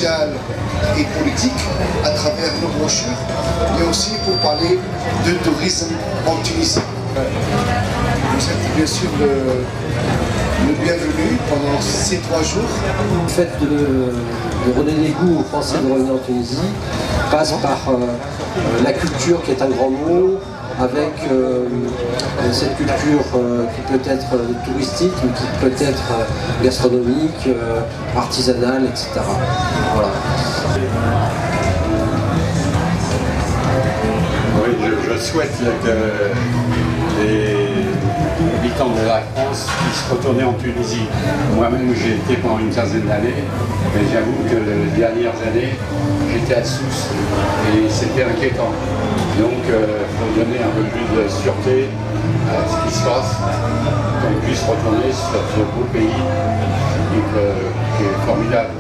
sociales et politiques à travers nos brochures, mais aussi pour parler de tourisme en Tunisie. Vous êtes bien sûr le bienvenu pendant ces 3 jours. Le fait de redonner goût aux Français de revenir en Tunisie passe par la culture qui est un grand mot, avec cette culture qui peut être touristique, mais qui peut être gastronomique, artisanale, etc. Voilà. Oui, je souhaite que les habitants de la France puissent retourner en Tunisie. Moi-même, j'ai été pendant une quinzaine d'années, mais j'avoue que les dernières années, j'étais à Sousse et c'était inquiétant. Donc, il faut donner un peu plus de sûreté à ce qui se passe, qu'on puisse retourner sur ce beau pays qui est formidable.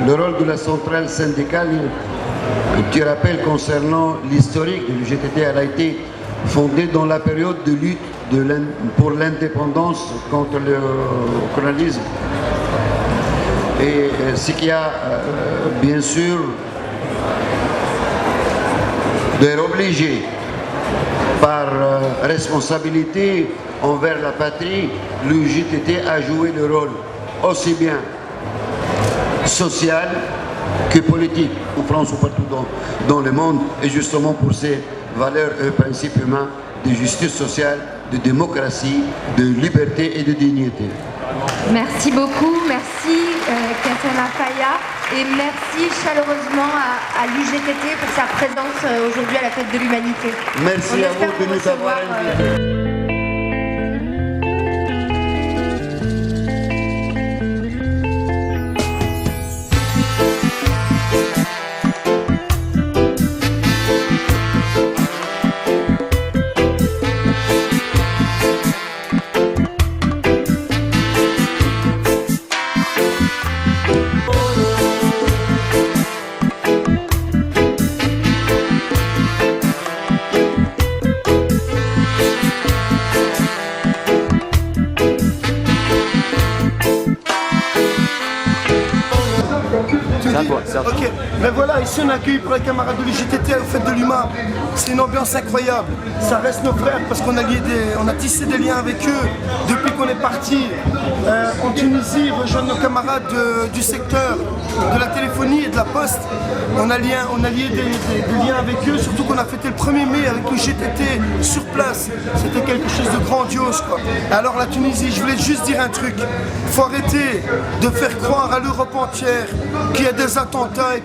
Le rôle de la centrale syndicale, un petit rappel concernant l'historique de l'UGTT, elle a été fondée dans la période de lutte pour l'indépendance contre le colonialisme. Et ce qui a bien sûr d'être obligé par responsabilité envers la patrie, l'UGTT a joué le rôle aussi bien social que politique, en France ou partout dans le monde, et justement pour ces valeurs et principes humains de justice sociale, de démocratie, de liberté et de dignité. Merci beaucoup, merci Kassama Faya, et merci chaleureusement à l'UGTT pour sa présence aujourd'hui à la Fête de l'Humanité. Merci à vous de nous avoir invités. Ok, mais voilà, ici on accueille pour les camarades de l'UGTT au Fête de l'Humain. C'est une ambiance incroyable. Ça reste nos frères parce qu'on a tissé des liens avec eux depuis qu'on est parti en Tunisie, rejoindre nos camarades du secteur de la téléphonie et de la poste. On a lié des liens avec eux, surtout qu'on a fêté le 1er mai avec l'UGTT sur place. C'était quelque chose de grandiose, quoi. Alors la Tunisie, je voulais juste dire un truc. Il faut arrêter de faire croire à l'Europe entière qu'il y a des attentats et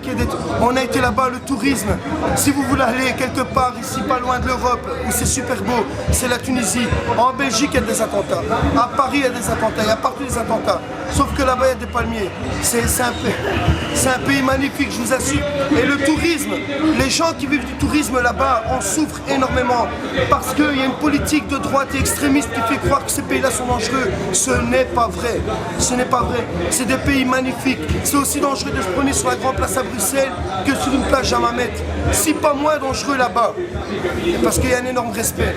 on a été là-bas, le tourisme. Si vous voulez aller quelque part ici, pas loin de l'Europe, où c'est super beau, c'est la Tunisie. En Belgique, il y a des attentats. À Paris, il y a des attentats. Il y a partout des attentats. Sauf que là-bas, il y a des palmiers. C'est un pays magnifique, je vous assure. Et le tourisme, les gens qui vivent du tourisme là-bas en souffrent énormément. Parce qu'il y a une politique de droite et extrémiste qui fait croire que ces pays-là sont dangereux. Ce n'est pas vrai. Ce n'est pas vrai. C'est des pays magnifiques. C'est aussi dangereux de se promener sur la grande place à Bruxelles que sur une plage à Hammamet. Si pas moins dangereux là-bas. Parce qu'il y a un énorme respect.